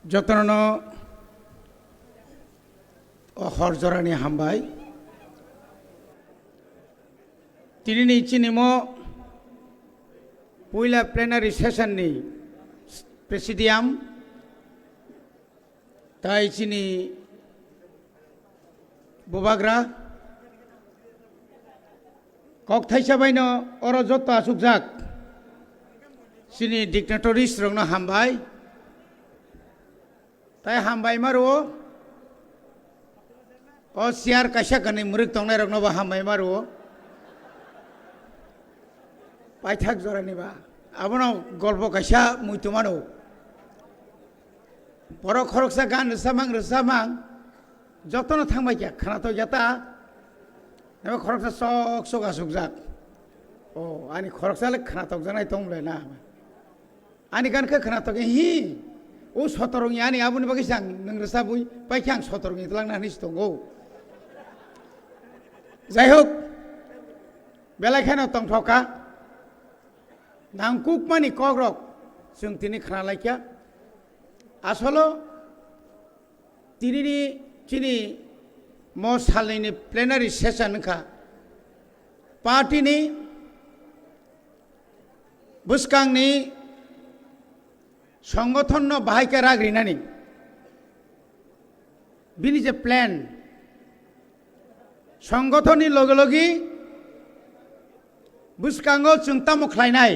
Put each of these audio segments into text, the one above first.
যত্ন হরজরানি হামবাই তিনি চিনিমো পয়লা plenary সেশনनि presidium তাই চিনি বুবাग्रा কক थाइसाबायनो अर जत आसुकजाक चिनि डिक्टेटरिस रंनो हामबाय ताई हामबाय मारो ओ सियार काइसा कनै मुरिक तंनाय रंनोबो हामबाय मारो पाइथाक जरानिबा आबनो गल्प काइसा मुइतुमानो बर खरकसा गान रोजामां जतनो थांबाय क्या खाना तो जाता नबा खरकसा sok sok asukjak ani khoroksale khana tokjanai tongble na ani ganke khana toke hi o sotorongi ani abuni bagi sang nang resabui paikyang sotorongi telangna nis tongo jaihok belai khana tongthoka nangkuk mani kogrok जों tini khana laikya asolo tini chini mo salini plenary session ka party ni buskang ni সংগঠন no bahai ka ragrinani bini je plan সংগঠননি লগলগি buskango chungtamo khlainai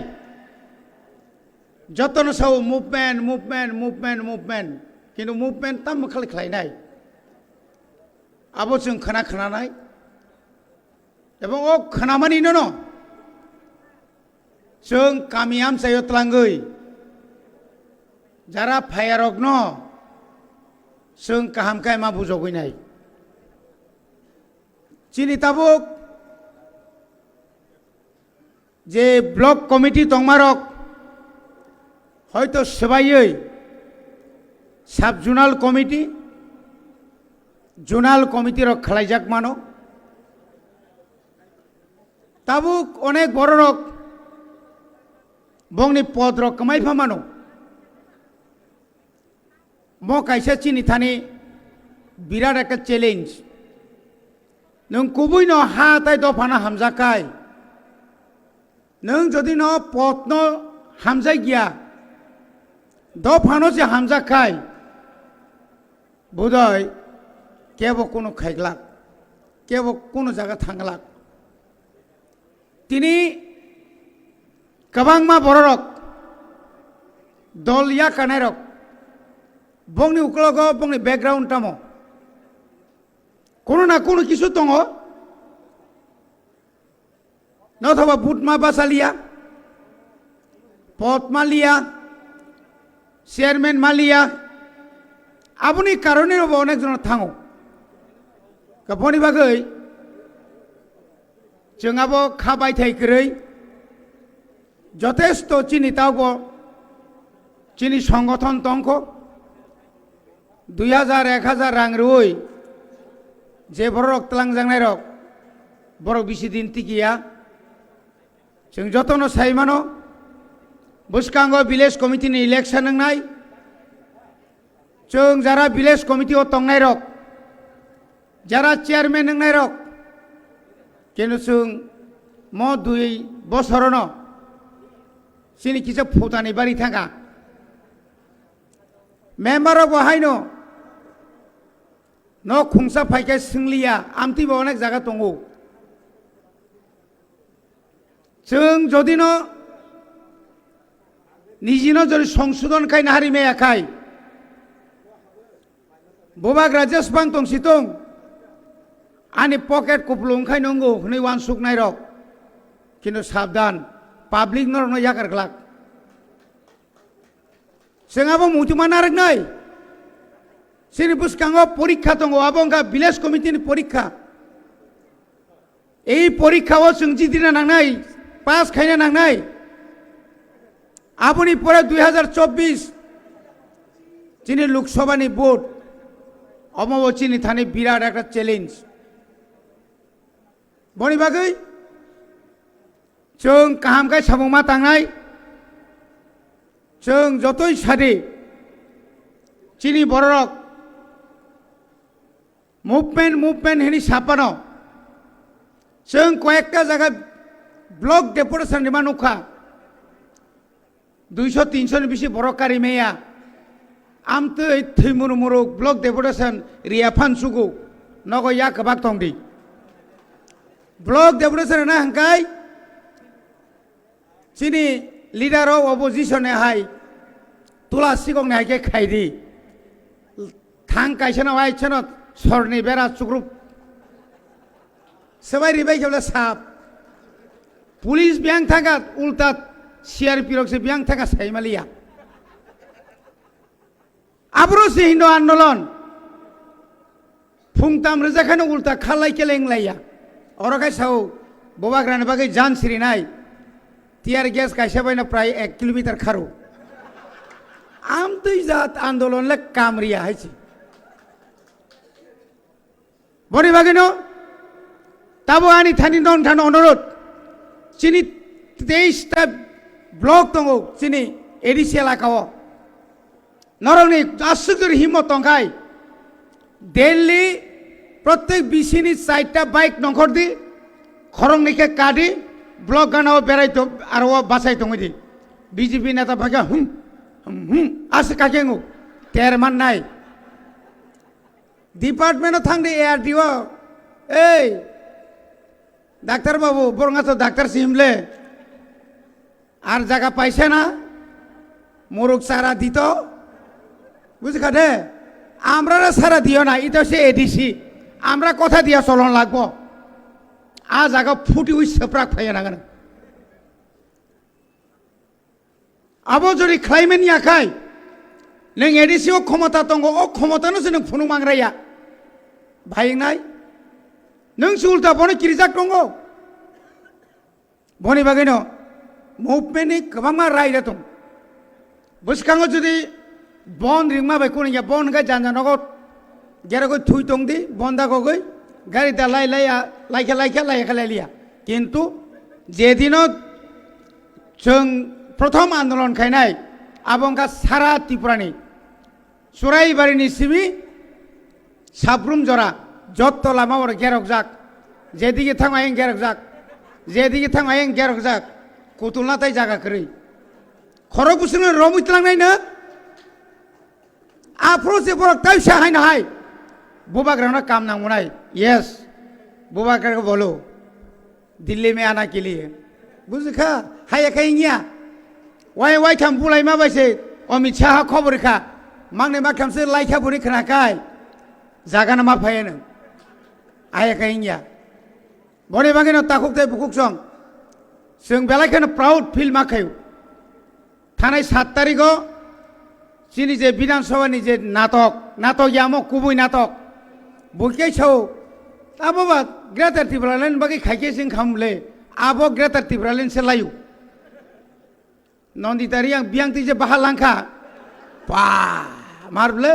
jotono sau movement kintu movement tam khlainai abo जों खोनानाय এবং ও खोनामानि न जों कामियाम सायो तलांगै Zara फायारक न जों काहामखाय मा बुजगैनाय चिनि ताबुक जे ब्लक कमिटी तंमारक हयतो सबायै साब जुनाल कमिटी जोनाल कमिटी रक खालायजाक मानो ताबुक अनेक बड़ रक बंगनि पद रक कमायफा मानो मो काइसा चिनि थानि बिराट एक चैलेंज नों कुबुई न हा ताई दफाना हामजाकाय नों जदि न पद न हामजाय गिया दफानो जे हामजाकाय बुदय केबो कोनो खाइगलाक केबो कोनो जागा थांगलाक तिनी कबांगमा बररक दलिया कानायरक बंगनि उकलगो बंगनि बैकग्राउंड तामो कोनो ना कोनो किसु दंगो नथाबा बुटमा बासालिया पदमा लिया चेयरमैन मालिया आबुनि कारणे अनेक जन थाङो कपनि बागै जोंहाबो खाबाय थाइख्रै যথেষ্ট চিনি তাওবो চিনি সংগঠন তंख 2000 1000 রাং রই যে বড় তলাংজাंनाय रक बड़ बिसि दिन टिकिया जों जतनो साइमानो बुसकांगो विलेज कमिटी नि इलेक्शन नांनाय जों जारा विलेज कमिटी ओ तंनाय रक जारा चेयरमैन नांनाय रक केनु जों मो 2 बছरनो सिनि किसे फुटानि बारि थांगा मेम्बार बहायनो न खुंसा फाइके सिंलिया आमति बो अनेक जागा दंगो जों जदिनो निजिनो जदि संशोधन खायनो हारिमायाखाय बुबाग्रा जेसेबां दंसितं आनि पकेट कुपलुंखाय नंगौ हनै वानसुकनाय रक किन्तु साबधान पाब्लिक नरनो यागारग्लाक जोंहाबो मुथुमा नारगनाय सिनि बुसकांगो परीक्षा दंगो आबंगा विलेज कमिटिनि परीक्षा এই পরীক্ষাও जों जिदिना नांनाय पास खायनो नांनाय आबुनि परे 2024 जिनि लोकसभानि भोट अमबो चिनि थानि बिराट एक चैलेंज बनि बागै जों काहामखाय साबुंमा थांनाय जों जतई सादि চিনি বড়রক মুভমেন্ট হেনি সাপানো जों কয়েকটা জায়গা ব্লক ডেপুটেশন নুখা 200-300 नि बेसि बर' कारि मैया आमतो थैमुरु मुरु ब्लक डेपुटेशन रिया फानसुगु नगो या कबाक तंगदि ब्लक डेपुटेशन ना हंकाय चिनि लीडर ऑफ अपोजिशन हाय तुला सिगं ने हायके खायदि थां कायसना हाय छनो सरनि बेरा सुग्रुप सबाय रिबाय केबला साप पुलिस बियां थागा उल्टा CRP रक्से बियां थागा साइमालिया आब्रो से हिंदू आंदोलन फुंगताम रजाखानो उल्टा खालाय केलेंलाया औरखाय साव बोबाग्राने बागै जान सिरिनाय टियार गैस कायसा बायना प्राय 1 किलोमीटर खारो आम जात आंदोलन ले कामरिया हायछि बनि बागैनो ताबो आनि थानि नन थान अनुरोध चिनि 23 टा ब्लक दङ चिनि एडिसि एलाकाव नरंनि आसुगुर हिम्मत दंखाय दिल्ली प्रत्येक बिसिनि 4टा बाइक नंखरदि खरंनिके कादि ब्लक गानाव बेरायतो आरो बासाय दङदि बीजेपी नेता भागा आसे काकेंगु तेरमान नाय डिपार्टमेंट थांदे एआरडीओ ए डाक्टर बाबू बरंगा तो डाक्टर सिमले আর জায়গা পাইছে না মুরুক সারা দিত বুঝখাদে আমরা সারা দিও না এটা হচ্ছে এডিসি আমরা কথা দিয়া চলন লাগবো আ জায়গা ফুটি উই সেপ্রাক ফাইয়া নাগান আবো যদি ক্লাইমেট ইয়াখাই নং এডিসি ও ক্ষমতা দङ ও ক্ষমতাनो जों फुनुं मांग्राया भाइनाय नों सुलता बने किरिजाक दङ बनि बागैनो मुभमेन्टनि गोबां रायदा दं बुसखाङो जुदि बन रिंमा बाय कोनिया बन गा जानजानगो गेरगो थुइ दंदि बन्दा गगै गारि दा लाइखा लाइलिया किन्तु जेदिनो जों प्रथम आन्दोलन खायनाय आबंगा सारा त्रिपुरानि सुराइबारिनि सिबि साब्रुम जरा जत्त लामा वर गेरक जाक जेदिगे थां आयें गेरक जाक जेदिगे थां आयें गेरक जाक कुतुलना ताय जागा करै खरक बुसुनो रमुइतलांनायनो आफ्रो से बरक ताय साहायनो हाय बुबाग्राना काम नांगौनाय यस बुबाग्रा को बोलो दिल्ली में आना के लिए बुझखा हाय खाइनिया वाय थाम बुलाय मा बायसे अमित शाह खबर खा मांगने मा खामसे लाइखा बुरि खोनाखाय जागाना मा फायनो आय खाइनिया बने बागैनो ताखुक ताय बुकुक सं जों बेलायखौनो प्राउड फिल माखायो थानाय 7 तारिखआव जोंनि जे बिधान सभानि जे नाटक यामो गुबै नाटक बयकै साव आबोबा ग्रेटार त्रिपुरालेण्ड बागै खायखे जों खामले आबो ग्रेटार त्रिपुरालेण्ड से लायो नन्दितारि आं बियांति जे बाहा लांखा बा मारबले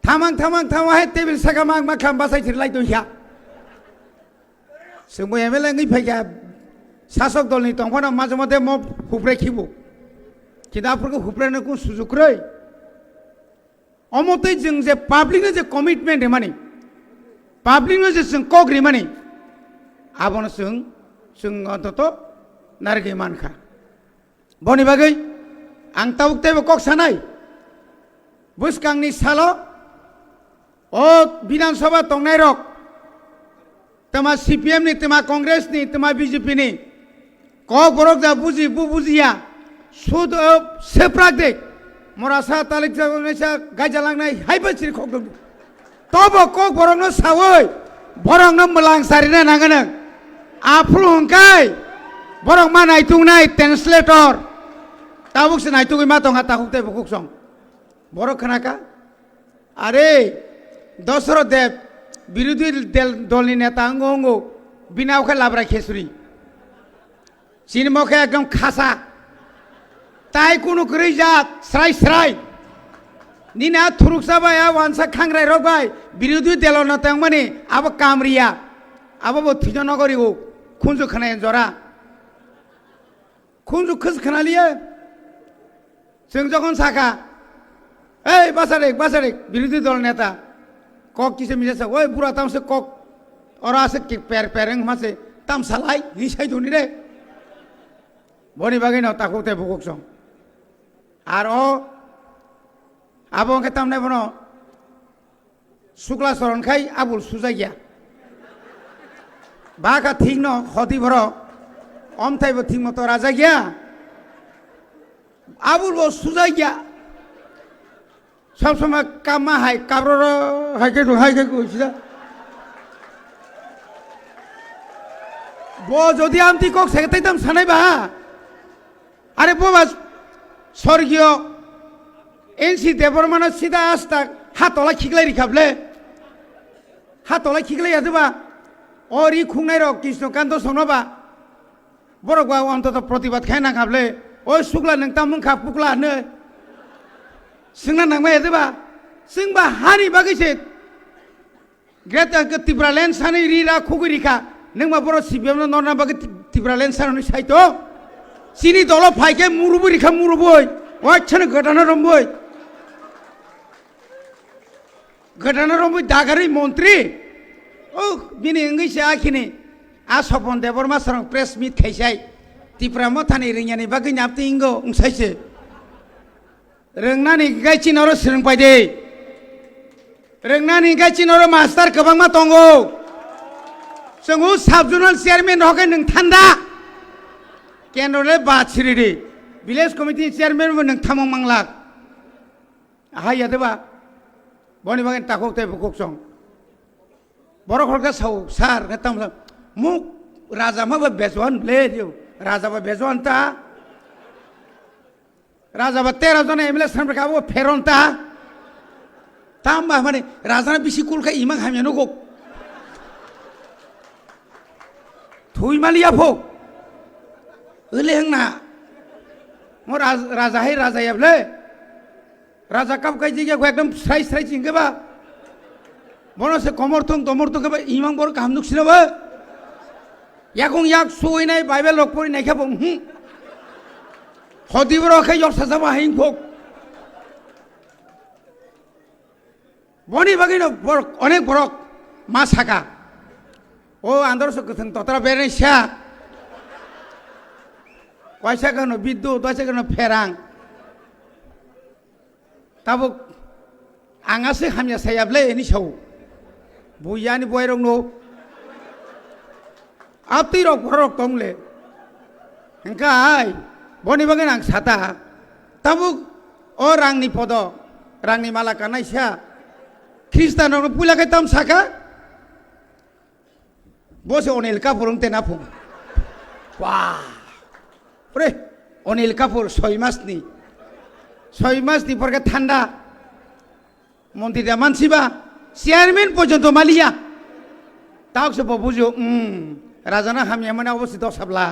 थामां हाय टेबिल सागा मा खाम बासाय थिरलाय दया जोंबो एमएलए ngै फैगा शासक दलनि दंफाना माजे माजे म हुब्रे खिबो किदाफोरखौ हुब्रेनो को सुजुग्रै अमतै जों जे पाब्लिकनो जे कमिटमेन्ट माने पाब्लिकनो जे जों कग्रि माने आबनो जों अन्तत नारगे मानखा बनि बागै आं ताउकतेबो कक सानाय बुसकांनि सालो ओ विधानसभा तंनाय रक तमा CPM नि तमा कांग्रेस नि तमा BJP नि क बरक जा बुजि बुजिया सुद सेप्राक दे मरासा तालिक जागोनैसा गायजालांनाय हायबोसिर खक तब क बरकनो सावै बरकनो मलां सारिना नांगोन आफ्लु हंकाय बरक मा नायतुंनाय ट्रान्सलेटर ताबुकसे नायतुगै मा दंहा ताकुकते बुकुक सं बरक खोनाका आरे दशरथ देव বিরোধী দলনি নেতা অঙ্গ বিনাওকে লাবরা খেসুরি চিনমকে একদম খাসা তাই কোনো করেই যাত স্রাই নিনা থুরুক সাবাই ওয়ানসা খাংরাই রবাই বিরোধী দল নেতা মানে আবো কামরিয়া আবো থিজ নগরী ও খুঁজু খানায় জরা খুঁজু খোঁজ খানালিয়ে जों যখন সাকা এই বাসারেক বিরোধী দল নেতা কক কিসে মিশে ওই বুড়া তামসে কক ওরা আছে প্যারেং মাসে তাম সালাই হিসাই ধনি রে বনি বাগি ন তাকো তে বুকুক সং আর ও আবংকে তামনে বনো শুক্লা চরণ খাই আবুল সুজাই গিয়া বাঘা ঠিক ন হতি ভর অমথাইব ঠিক মতো রাজা গিয়া আবুল বো সুজাই গিয়া সব সময় কামা হাই কাবর হাইকে কইছিলা বো যদি আমতি কক সেটাইতাম সানাইবা আরে বাবা স্বর্গীয় এনসি দেবরমানের সিধা আস্তা হাতলা খিগলাই রিখাবলে হাতলা খিগলাই আদবা অরি খুংনাই রক কৃষ্ণকান্ত সনবা বড় গা অন্তত প্রতিবাদ খাই না খাবলে ওই শুক্লা নং তামুং খা পুকলা নে সিংনা নাংবাই আদবা সিংবা হানি বাগিছে গ্রেট ত্রিপুরাল্যান্ড সানি রিরা খুগুরিখা नोंबा बर' सिबिएम नरना बागै टिब्रालेन सारनि साइतो सिनि दल फाइके मुरुबो रिखा मुरुबोय वाच्छानो गोदाना रंबोय दागारि मन्त्रि ओ बिनि इंगैसे आखिनि आ सपन देबरमा सरं प्रेस मिट खाइसाय टिप्रामो थानि रिंयानि बागै नापति इंगो उंसाइसे रोंनानि गाइचिनरो सोलोंबायदे रोंनानि गाइचिनरो मास्टार गोबांमा दंगौ जोङो साबजुनाल चेयारमेन हकै नों थान्दा केन्द्रले बाथिरिदि भिलेज कमिटि चेयारमेन नों थामं मांलाक हाय यादबा बनि बागै ताकौ ते बुकुक सं बर' खरगा साव सार गताम मुक राजा माबा बेजवान ले दिउ राजा बा बेजवान ता राजा बा 13 जन एमएलए सानब्रकाबो फेरनता तामबा माने राजाना बिसि कुलखा इमां हामियानो गक थुई मालिया फुक ओले हंना मो राजा है राजा याबले राजा कब कई जिगे को एकदम स्राई स्राई चिंगेबा बनो से कमरथं दमरथं के इमां बर काम नुक्सिनबा याकं याक सुइनाय बाइबेल लकपरि नायखाबो हदिबर खै यरसाजाबा हाइन फुक बनि बागिनो अनेक बरक मा साका ओ आंदरस गथन ततरा बेरे स्या वाइसा गनो विद्युत वाइसा गनो फेरां ताबो आंगासे हामिया सायाबले एनि साव बुयानि बयरं नो आपति रक भरक तंगले हंकाय बनि बागै आं साता ताबो ओ रांनि पद रांनि माला कानाय स्या ख्रिस्टाननो पुलाकै तम साका बसे अनिल कापुर तेना फुं वाह प्रे अनिल कापुर 6 मासनि परके ठान्डा मन्त्रि दा मानसिबा चेयारमेन पर्यन्त मालिया ताकसे बुझो राजाना हामिया माने अबस्थित दसाबला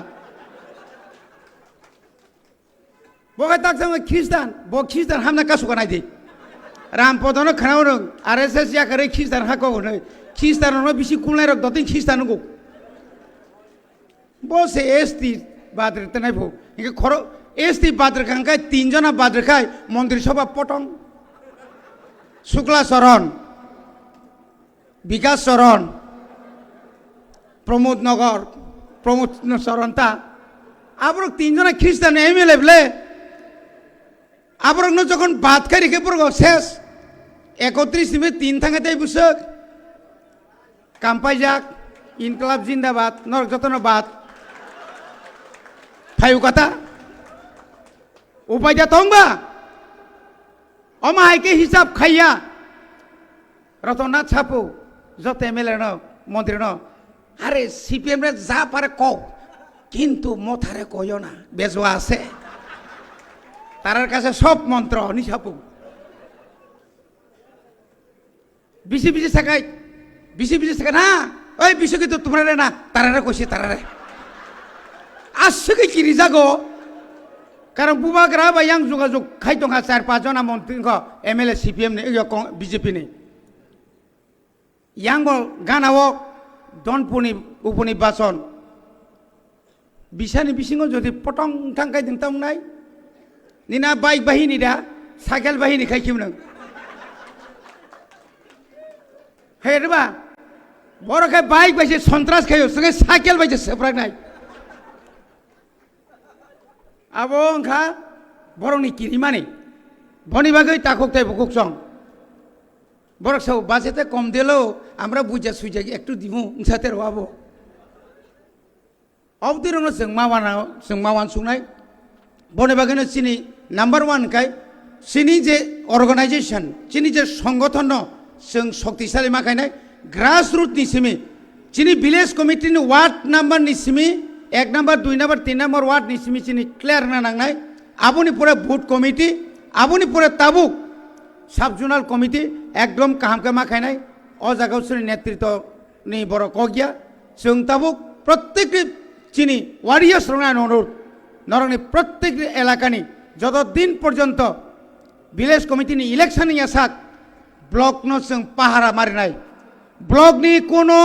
बगे ताकसे ख्रिस्टान हामना कासु गनाय दे रामपदनो खानाव आरएसएस याकरे ख्रिस्टान हाको होनो ख्रिस्टाननो बिसि कुलनाय रक दतिन ख्रिस्टान गो बसे एसटी बाद्र तनाय भो इके खरो एसटी बाद्र कांकाय 3 जना बाद्र खाय मन्दिर सभा पटं शुक्ला चरण विकास चरण प्रमोद चरण ता आबर 3 जना ख्रिस्टान एमएलए बले आबर न जखन बात खाय रेखे पुरगो शेष 31 में 3 थांगाते बुसक कामपाइजाक इनकलाब जिंदाबाद नरक जतन बात फायु कथा उपाय तंबा अमाहाय के हिसाब खाइया रतनाथ छापू जत एमएलए न मंत्री न अरे सीपीएम रे जा पारे कौ किंतु मथारे कयो ना बेजवा आछे तारार काছে सब मंत्र नि छापू बिसि साकाय ना ओई बिसि के तो तुम्हारे ना तारारे कइसे तारारे आसके किरि जागो कारण बुबाग्रा बा yang যোগাযোগ খাইতঙ্গা 4-5 जना मन्त्री एमएलए सीपीएम ने बीजेपी ने yang गानाओ दनपुनि उपनिर्वाचन बिसानि बिसिङाव যদি पटं थांगाय दिंतामनाय निना बाइक बाहिनी दा साइकेल बाहिनी खाइखिम नों हेरबा बरखाय बाइक बायसे सन्त्रास खायो संगे साइकेल बायसे सोफ्रांनाय आबो ओंखा बरंनि किरिमानि बनि बागै ताककताय बुकुकसं बरक सौ बाजेते कम दिलो আমরা বুঝা সুইজা একটু দিমু সাথে রবাবো অবদিরনো जों मावान सुंनाय बने बागैनो चिनि नाम्बार 1 खाय चिनि जे अर्गानाइजेशन चिनि जे संगठन जों शक्तिशाली माखायनाय ग्रास रूट नि सिमी चिनि विलेज कमिटी नि वार्ड नम्बर नि Simi 1 number 2 number 3 number ward नि सिमी चिनि क्लियर ना नांनाय आबुनि पुरा बुथ कमिटी आबुनि पुरा ताबुक सब जोनाल कमिटी एकदम काहामके माखायनाय अ जागावसोरनि नेतृत्व नि बर कगिया जों ताबुक प्रत्येक चिनि वारियार्स रंना अनुरोध नरंनि प्रत्येक एलाकानि जत दिन पर्यन्त विलेज कमिटी नि इलेक्शन नि आसाक ब्लक न जों पाहारा मारिनाय ब्लक नि कोनो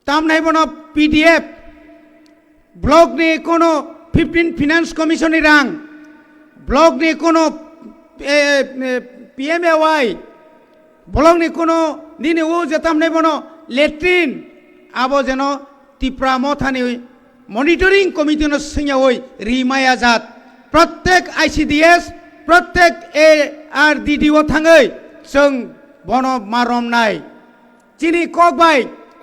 तामनाय बन पीडीएफ ब्लक नि कोनो 15 फाइनेंस कमिशन नि रां ब्लक नि कोनो पीएमएवाई ब्लक नि कोनो दिने ओ जतामनाय बन लेट्रिन आबो जेन तिप्रा मथानि मनिटरिंग कमिटी न सिंयावै रिमाया जात प्रत्येक आईसीडीएस प्रत्येक एआरडीडीओ थाङै जों बन मारमनाय चिनि ककबाय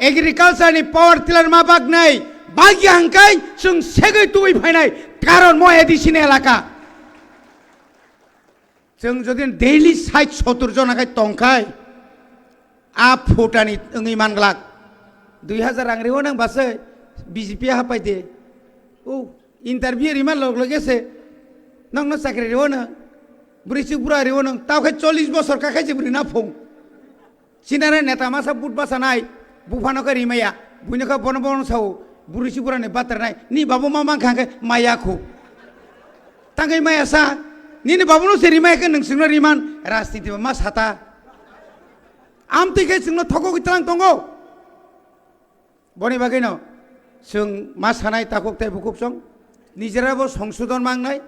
एग्रिकालचार नि पावर टिलार मा बागनाय बागि हांकाय जों सेगै तुबै फायनाय कारण म एडिसिन एलाका जों जदि डेली 60-70 जनाखाय तंखाय आ फुटानि ओङै मानग्लाक 2000 रां रेव नों बासै बीजेपी हापायदे ओ इंटरव्यू रिमा लग लगेसे नंनो साख्रि रेव नों बुरिसि बुरा रेव नों तावखाय 40 बছর काखाय जिब्रि ना फुं सिनारे नेता मासा बुट बासानाय बुफानोखा रिमाया बुइनोखा बन बन साव बुरिसि बुरानि बात्रनाय नि बाबु मा खांखे मायाखौ तांगै माया सा निने बाबुनो से रिमायखौ नोंसोरनो रिमान राजनीति मा साता आमतिखाय जोंनो थको गित्रां दंगो बनि बागैनो जों मा सानाय ताककताय बुकुकसं निजेराबो संशोधन मांनाय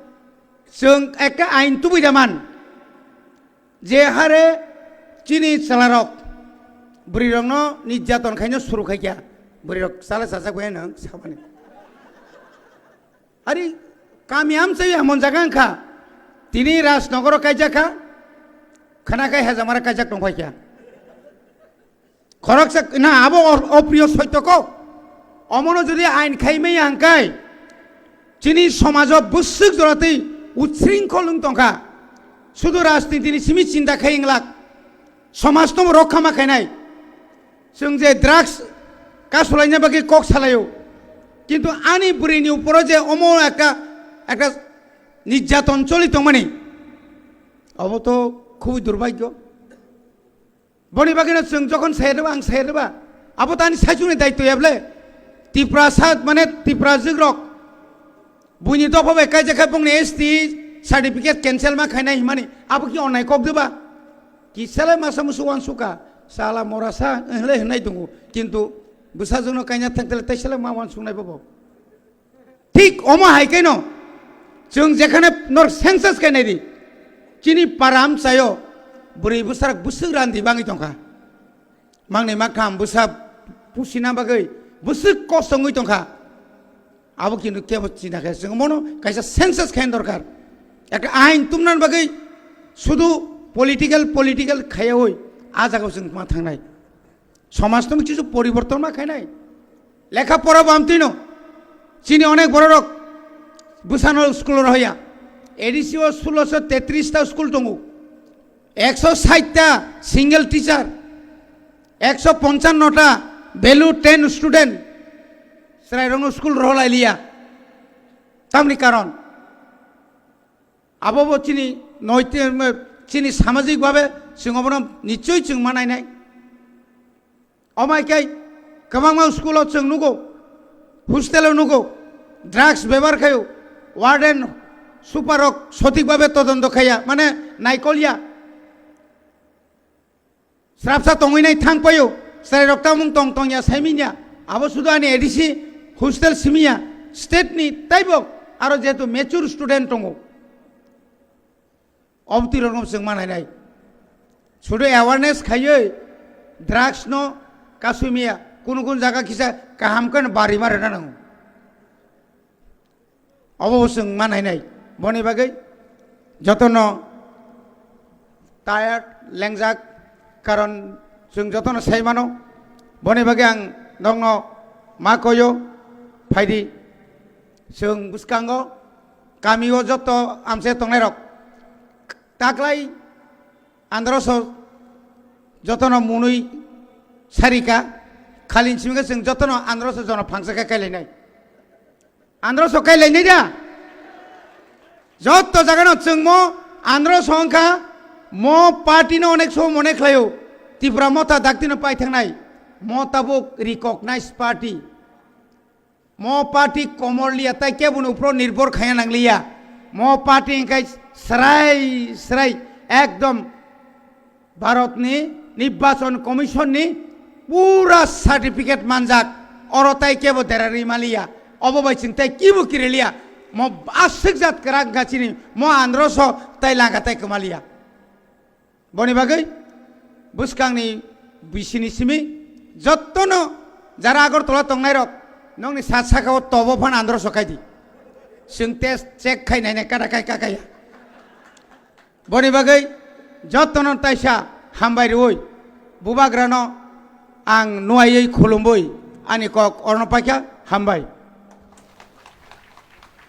जों एके आइन तुबैदामान जे हारे चिनि सालारक बुरिरंनो निर्यातन खायनो सुरु खायया बुरिरक साला सासा गय नों साबानि आरि कामियाम चाहिँ हमन जागांखा तिनी राजनगर कायजाखा खानाखाय हेजामारा कायजाक दंफायखा खरकसा ना आबो अप्रिय सत्यको अमनो जदि आइन खायमै हांकाय चिनि समाज बुसुक जरातै उच्छृंखल दंखा शुधु राजनीतिनि सिमि चिन्ता खायंलाक समाज तो रक्षा माखायनाय जों जे ड्राग्स कासलायना बागै कक सालायो किन्तु आनि बुरिनि ऊपर जे अमो একটা निर्यातन चलित माने अब तो खूब दुर्भाग्य बनि बागैनो जों जखन सायरबा आं सायरबा अब तानि सायजुनि दायित्व याबले तिप्रा सात माने तिप्रा जिग्रक बुनि दफाबाय कायजाखाय बुंने एसटी सार्टिफिकेट कैंसिल मा खायनाय हिमानि अब कि अननाय कक देबा कि साला मासा मुसु वानसुका साला मरासा हले हनाय दङ किन्तु बुसाजोंनो कायना थांतले ताइसाला मा वानसुनाय बाबो ठीक अमा हायकायनो जों जेखाने नर सेंसास खायनाय दि चिनि पाराम चायो बुरै बुसार बुसुक रान्दि बाङै दंखा मांनै माखाम बुसा पुसिना बागै बुसुक कसङै दंखा आबो किन्तु केबो चिनाखै जों मनो कायसा सेंसास खायन दरकार একটা আইন তুমনার বাগै শুধু পলিটিক্যাল খায়া হই আ জায়গাও जों मा थांनाय समाज तो কিছু পরিবর্তন मा খায়নাय লেখাপড়া বামতিন চিনি অনেক বড় রক বুসানো স্কুল রহয়া এডিসিও 1633টা স্কুল দङ 160টা সিঙ্গেল টিচার 155টা ভ্যালু 10 স্টুডেন্ট সেরাইরং স্কুল রহলাইলিয়া তামনি কারণ আবব চিনি নৈতিক চিনি সামাজিকভাবে जों निश्चय जों मानायनाय अमायखाय गोबां स्कुलाव जों नुगौ हस्टेलाव नुगौ ड्राग्स व्यवहार खायो वार्डेन सुपारक सঠিকভাবে তদন্ত খায়া माने नायकलिया स्राबसा तंगैनाय थांपायो साय रक्तामुं तंग तंगिया साइमिनिया आबो सुदानि एडिसि हस्टेल सिमिया स्टेटनि ताइबक आरो जेतु मेचुर स्टुडेन्ट दङ অবতীরণ जों मानायनाय শুধু অ্যাওয়ারনেস খাইয়ে ড্রাগস ন কাসুমিয়া কোন কোন জায়গা কিসা কাহামকান বাড়ি মারে না নাও অবশ্য মানায়নাय বনি বাগै যতন টায়ার্ড লেংজাক কারণ जों যতন সাইমানো বনি বাগै आं नोंनो मा कयो फायदि जों बुसकांगो गामियाव जत आमसे तंनाय रक ताग्लाय आन्ध्रस जतन मुनुय सारिका खालिनसिमगे जों जतन आन्ध्रस जन फांसाका कायलायनाय आन्ध्रस कायलायनाय दा जत जागानो जों म आन्ध्रस अंका म पार्टीनो अनेक सम अनेक लायो त्रिपुरा मता दाक्तिनो पाइथांनाय म ताबुक रिकगनाइज पार्टी म पार्टी कमरलिया ताइ केबुन उप्रो निर्भर खाया नांगलिया म पार्टी इंकाय सराय सराय एकदम भारतनि निर्वाचन कमिशननि पूरा सार्टिफिकेट मानजाक अरताय केबो देरारि मालिया अबबायसिं ताइ किबो किरेलिया म आसक जात करा गाचिनि म आन्ध्रस ताइ लागा ताइ कमालिया बनि बागै बुसकांनि बिसिनि सिमि जत्तनो जारा आगरतला तंनाय रक नोंनि सात साखाव तबो फान आन्ध्रस खायदि जों टेस्ट चेक खायनायने कादा खाय काकाया बनि बागै जत्तनो ताइसा हामबाय रोय बुबाग्रानो आं नुवायै खुलुमबै आंनि कक अर्णपाख्या हामबाय।